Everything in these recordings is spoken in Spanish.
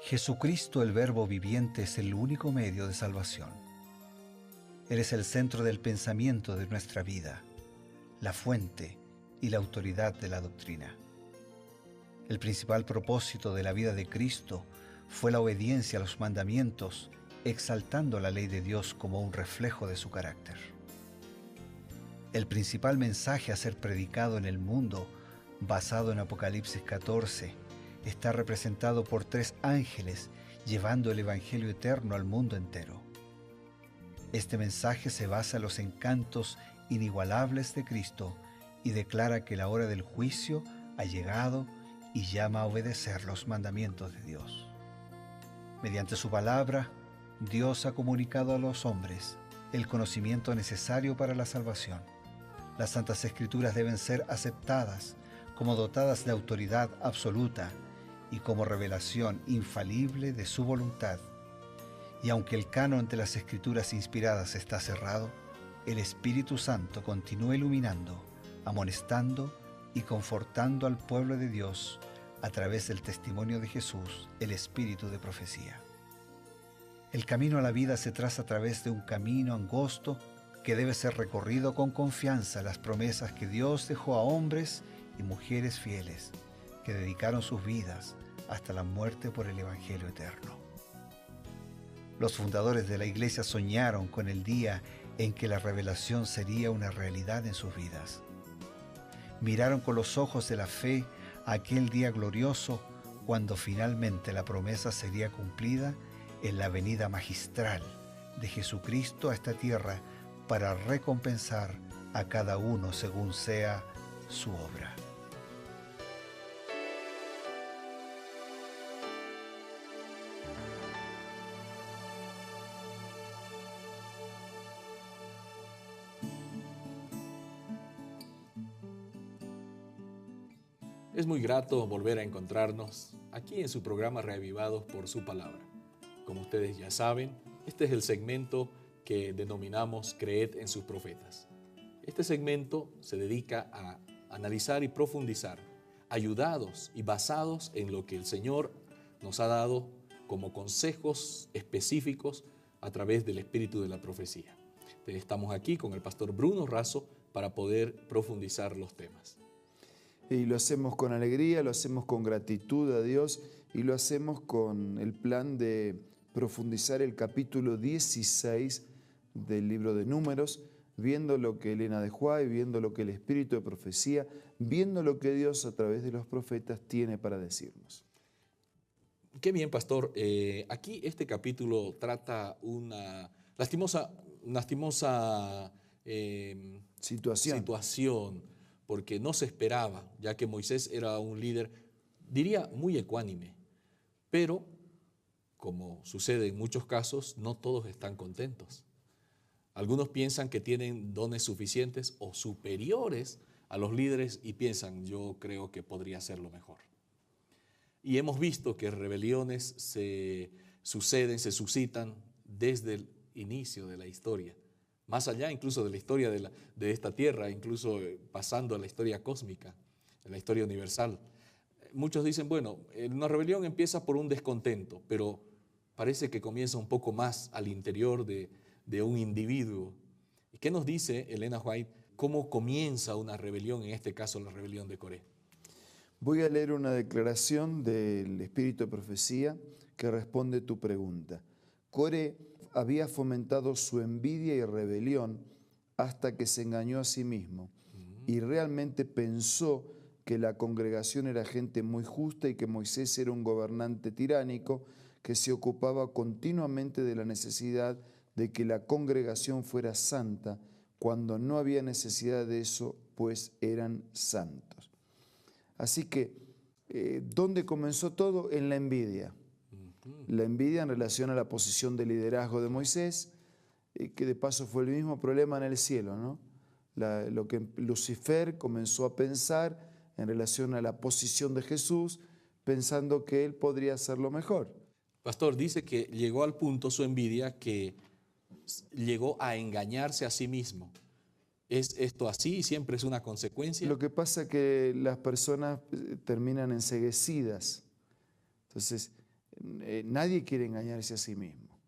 Jesucristo, el Verbo viviente, es el único medio de salvación. Él es el centro del pensamiento de nuestra vida, la fuente y la autoridad de la doctrina. El principal propósito de la vida de Cristo fue la obediencia a los mandamientos, exaltando la ley de Dios como un reflejo de su carácter. El principal mensaje a ser predicado en el mundo, basado en Apocalipsis 14, está representado por 3 ángeles llevando el Evangelio eterno al mundo entero. Este mensaje se basa en los encantos inigualables de Cristo y declara que la hora del juicio ha llegado y llama a obedecer los mandamientos de Dios. Mediante su palabra, Dios ha comunicado a los hombres el conocimiento necesario para la salvación. Las Santas Escrituras deben ser aceptadas como dotadas de autoridad absoluta y como revelación infalible de su voluntad. Y aunque el canon de las Escrituras inspiradas está cerrado, el Espíritu Santo continúa iluminando, amonestando y confortando al pueblo de Dios a través del testimonio de Jesús, el Espíritu de profecía. El camino a la vida se traza a través de un camino angosto que debe ser recorrido con confianza en las promesas que Dios dejó a hombres y mujeres fieles que dedicaron sus vidas hasta la muerte por el Evangelio eterno. Los fundadores de la Iglesia soñaron con el día en que la revelación sería una realidad en sus vidas. Miraron con los ojos de la fe a aquel día glorioso cuando finalmente la promesa sería cumplida en la venida magistral de Jesucristo a esta tierra para recompensar a cada uno según sea su obra. Es muy grato volver a encontrarnos aquí en su programa Reavivados por su Palabra. Como ustedes ya saben, este es el segmento que denominamos Creed en sus profetas. Este segmento se dedica a analizar y profundizar, ayudados y basados en lo que el Señor nos ha dado como consejos específicos a través del espíritu de la profecía. Estamos aquí con el pastor Bruno Razo para poder profundizar los temas. Y lo hacemos con alegría, lo hacemos con gratitud a Dios y lo hacemos con el plan de profundizar el capítulo 16 del libro de Números, viendo lo que Elena de Huay, viendo lo que el espíritu de profecía, viendo lo que Dios a través de los profetas tiene para decirnos. Qué bien, pastor. Aquí este capítulo trata una lastimosa situación, porque no se esperaba, ya que Moisés era un líder, diría, muy ecuánime. Pero, como sucede en muchos casos, no todos están contentos. Algunos piensan que tienen dones suficientes o superiores a los líderes y piensan, yo creo que podría hacerlo mejor. Y hemos visto que rebeliones se suscitan desde el inicio de la historia. Más allá incluso de la historia de esta tierra, incluso pasando a la historia cósmica, a la historia universal. Muchos dicen, bueno, una rebelión empieza por un descontento, pero parece que comienza un poco más al interior de un individuo. ¿Y qué nos dice Elena White? ¿Cómo comienza una rebelión, en este caso la rebelión de Coré? Voy a leer una declaración del espíritu de profecía que responde tu pregunta. Coré había fomentado su envidia y rebelión hasta que se engañó a sí mismo y realmente pensó que la congregación era gente muy justa y que Moisés era un gobernante tiránico que se ocupaba continuamente de la necesidad de que la congregación fuera santa cuando no había necesidad de eso, pues eran santos. Así que, ¿dónde comenzó todo? En la envidia. La envidia en relación a la posición de liderazgo de Moisés, que de paso fue el mismo problema en el cielo, ¿no? Lo que Lucifer comenzó a pensar en relación a la posición de Jesús, pensando que él podría hacerlo mejor. Pastor, dice que llegó al punto su envidia que llegó a engañarse a sí mismo. ¿Es esto así y siempre es una consecuencia? Lo que pasa es que las personas terminan enceguecidas. Entonces, nadie quiere engañarse a sí mismo.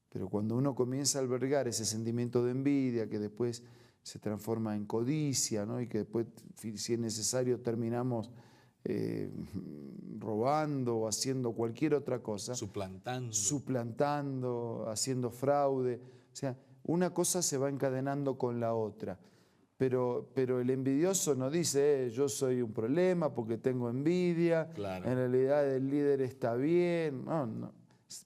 Pero cuando uno comienza a albergar ese sentimiento de envidia que después se transforma en codicia, ¿no? Y que después, si es necesario, terminamos robando o haciendo cualquier otra cosa. Suplantando, haciendo fraude. O sea, una cosa se va encadenando con la otra. Pero el envidioso no dice, yo soy un problema porque tengo envidia, Claro. En realidad el líder está bien. No.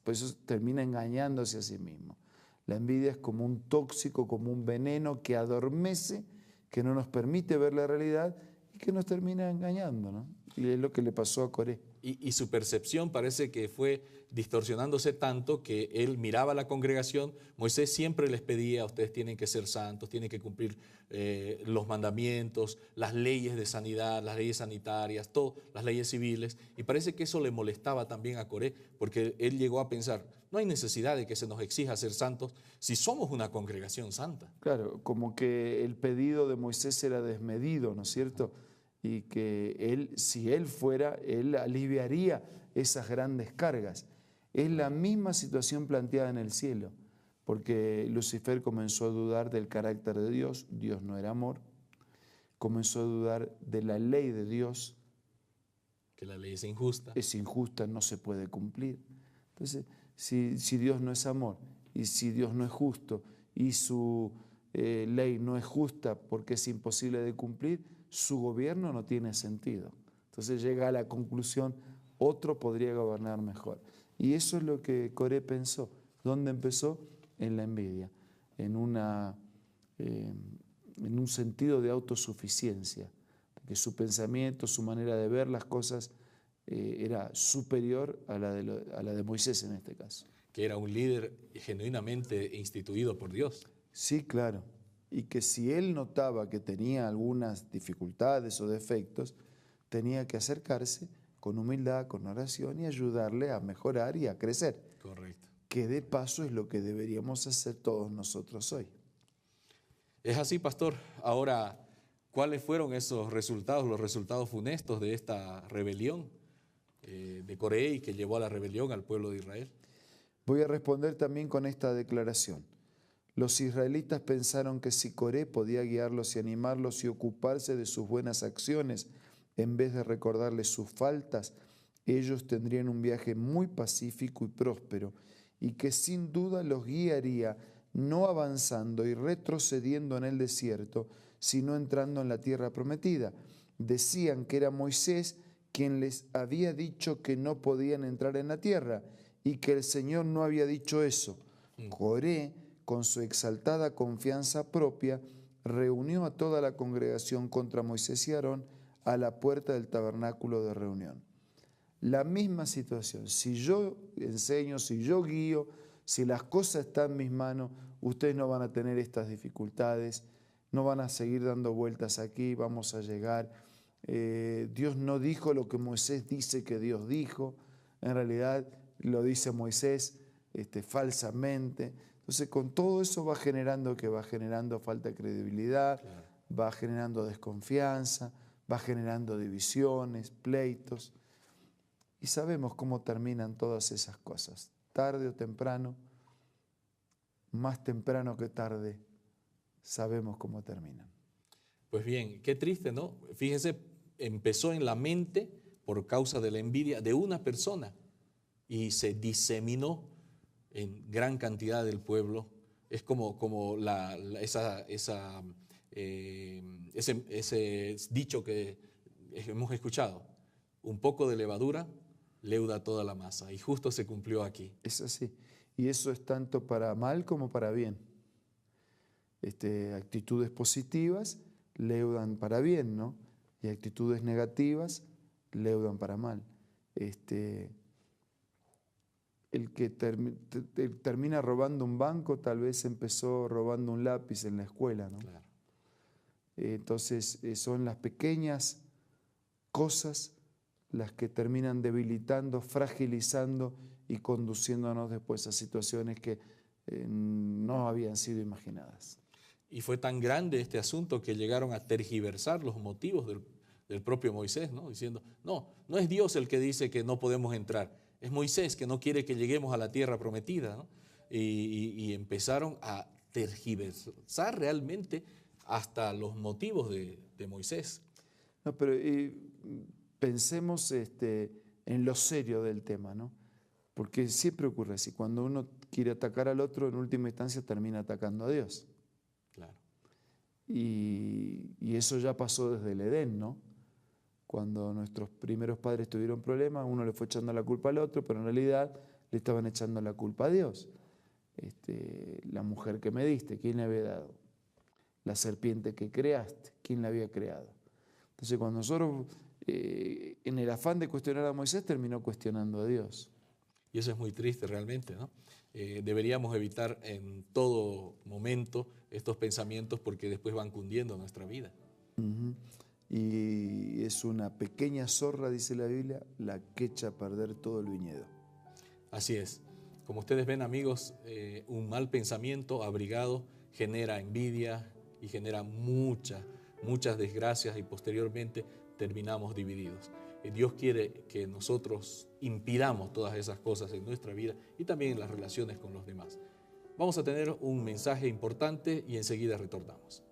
Por eso termina engañándose a sí mismo. La envidia es como un tóxico, como un veneno que adormece, que no nos permite ver la realidad y que nos termina engañando, ¿no? Y es lo que le pasó a Coré. Y su percepción parece que fue distorsionándose tanto que él miraba a la congregación. Moisés siempre les pedía, ustedes tienen que ser santos, tienen que cumplir los mandamientos, las leyes de sanidad, las leyes sanitarias, las leyes civiles. Y parece que eso le molestaba también a Coré, porque él llegó a pensar, no hay necesidad de que se nos exija ser santos si somos una congregación santa. Claro, como que el pedido de Moisés era desmedido, ¿no es cierto? Y que él, si él fuera, él aliviaría esas grandes cargas. Es la misma situación planteada en el cielo, porque Lucifer comenzó a dudar del carácter de Dios, Dios no era amor, comenzó a dudar de la ley de Dios. Que la ley es injusta. Es injusta, no se puede cumplir. Entonces, si Dios no es amor, y si Dios no es justo, y su ley no es justa porque es imposible de cumplir, su gobierno no tiene sentido. Entonces llega a la conclusión, otro podría gobernar mejor. Y eso es lo que Coré pensó. ¿Dónde empezó? En la envidia, en un sentido de autosuficiencia, que su pensamiento, su manera de ver las cosas era superior a la de Moisés en este caso. Que era un líder genuinamente instituido por Dios. Sí, claro. Y que si él notaba que tenía algunas dificultades o defectos, tenía que acercarse con humildad, con oración y ayudarle a mejorar y a crecer. Correcto. Que de paso es lo que deberíamos hacer todos nosotros hoy. Es así, pastor. Ahora, ¿cuáles fueron esos resultados, los resultados funestos de esta rebelión de Coré y que llevó a la rebelión al pueblo de Israel? Voy a responder también con esta declaración. Los israelitas pensaron que si Coré podía guiarlos y animarlos y ocuparse de sus buenas acciones, en vez de recordarles sus faltas, ellos tendrían un viaje muy pacífico y próspero, y que sin duda los guiaría no avanzando y retrocediendo en el desierto, sino entrando en la tierra prometida. Decían que era Moisés quien les había dicho que no podían entrar en la tierra, y que el Señor no había dicho eso. Coré, con su exaltada confianza propia, reunió a toda la congregación contra Moisés y Aarón a la puerta del tabernáculo de reunión. La misma situación, si yo enseño, si yo guío, si las cosas están en mis manos, ustedes no van a tener estas dificultades, no van a seguir dando vueltas aquí, vamos a llegar. Dios no dijo lo que Moisés dice que Dios dijo, en realidad lo dice Moisés falsamente. Entonces, con todo eso va generando falta de credibilidad, claro. Va generando desconfianza, va generando divisiones, pleitos. Y sabemos cómo terminan todas esas cosas. Tarde o temprano, más temprano que tarde, sabemos cómo terminan. Pues bien, qué triste, ¿no? Fíjese, empezó en la mente por causa de la envidia de una persona y se diseminó en gran cantidad del pueblo. Es como ese dicho que hemos escuchado, un poco de levadura leuda toda la masa, y justo se cumplió aquí. Es así, y eso es tanto para mal como para bien. Actitudes positivas leudan para bien, ¿no? Y actitudes negativas leudan para mal. El que termina robando un banco tal vez empezó robando un lápiz en la escuela, ¿no? Claro. Entonces son las pequeñas cosas las que terminan debilitando, fragilizando y conduciéndonos después a situaciones que no habían sido imaginadas. Y fue tan grande este asunto que llegaron a tergiversar los motivos del propio Moisés, ¿no? Diciendo, no es Dios el que dice que no podemos entrar, Es Moisés que no quiere que lleguemos a la tierra prometida, ¿no? Y empezaron a tergiversar realmente hasta los motivos de Moisés. No, pero pensemos en lo serio del tema, ¿no? Porque siempre ocurre así. Cuando uno quiere atacar al otro, en última instancia termina atacando a Dios. Claro. Y eso ya pasó desde el Edén, ¿no? Cuando nuestros primeros padres tuvieron problemas, uno le fue echando la culpa al otro, pero en realidad le estaban echando la culpa a Dios. La mujer que me diste, ¿quién le había dado? La serpiente que creaste, ¿quién la había creado? Entonces cuando nosotros, en el afán de cuestionar a Moisés, terminó cuestionando a Dios. Y eso es muy triste realmente, ¿no? Deberíamos evitar en todo momento estos pensamientos porque después van cundiendo nuestra vida. Uh-huh. Y es una pequeña zorra, dice la Biblia, la que echa a perder todo el viñedo. Así es. Como ustedes ven, amigos, un mal pensamiento abrigado genera envidia y genera muchas desgracias y posteriormente terminamos divididos. Dios quiere que nosotros impidamos todas esas cosas en nuestra vida y también en las relaciones con los demás. Vamos a tener un mensaje importante y enseguida retornamos.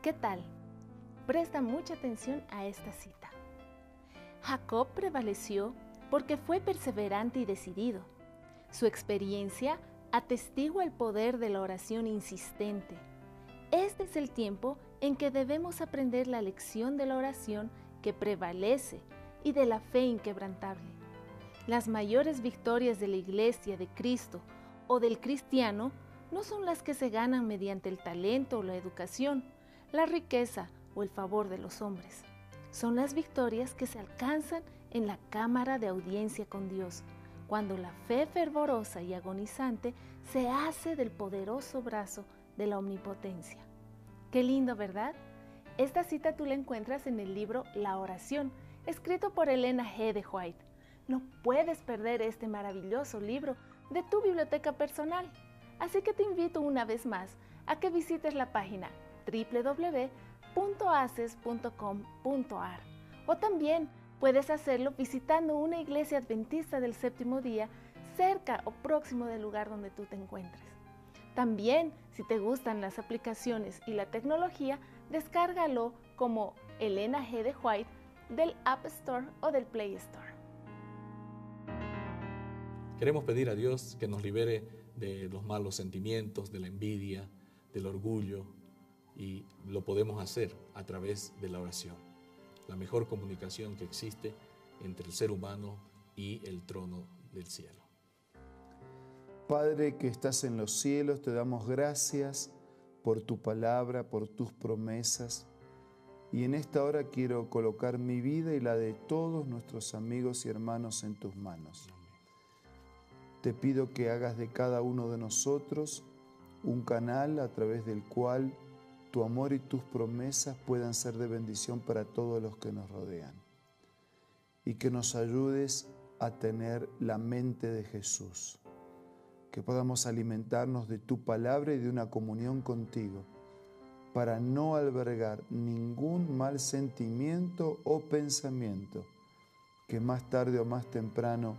¿Qué tal? Presta mucha atención a esta cita. Jacob prevaleció porque fue perseverante y decidido. Su experiencia atestigua el poder de la oración insistente. Este es el tiempo en que debemos aprender la lección de la oración que prevalece y de la fe inquebrantable. Las mayores victorias de la Iglesia de Cristo o del cristiano no son las que se ganan mediante el talento o la educación, la riqueza o el favor de los hombres. Son las victorias que se alcanzan en la cámara de audiencia con Dios, cuando la fe fervorosa y agonizante se hace del poderoso brazo de la omnipotencia. Qué lindo, ¿verdad? Esta cita tú la encuentras en el libro La Oración, escrito por Elena G. de White. No puedes perder este maravilloso libro de tu biblioteca personal. Así que te invito una vez más a que visites la página www.aces.com.ar o también puedes hacerlo visitando una iglesia adventista del séptimo día cerca o próximo del lugar donde tú te encuentres. También, si te gustan las aplicaciones y la tecnología, descárgalo como Elena G. de White del App Store o del Play Store. Queremos pedir a Dios que nos libere de los malos sentimientos, de la envidia, del orgullo, y lo podemos hacer a través de la oración, la mejor comunicación que existe entre el ser humano y el trono del cielo. Padre que estás en los cielos, te damos gracias por tu palabra, por tus promesas. Y en esta hora quiero colocar mi vida y la de todos nuestros amigos y hermanos en tus manos. Te pido que hagas de cada uno de nosotros un canal a través del cual tu amor y tus promesas puedan ser de bendición para todos los que nos rodean. Y que nos ayudes a tener la mente de Jesús. Que podamos alimentarnos de tu palabra y de una comunión contigo, para no albergar ningún mal sentimiento o pensamiento que más tarde o más temprano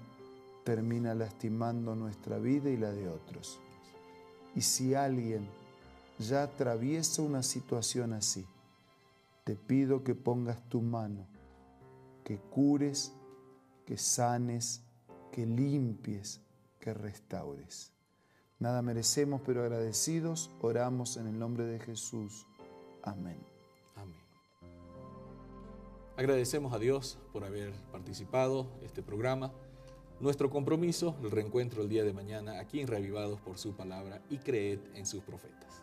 termina lastimando nuestra vida y la de otros. Y si alguien ya atraviesa una situación así, te pido que pongas tu mano, que cures, que sanes, que limpies, que restaures. Nada merecemos, pero agradecidos, oramos en el nombre de Jesús. Amén. Amén. Agradecemos a Dios por haber participado en este programa. Nuestro compromiso, el reencuentro el día de mañana aquí en Reavivados por su palabra y creed en sus profetas.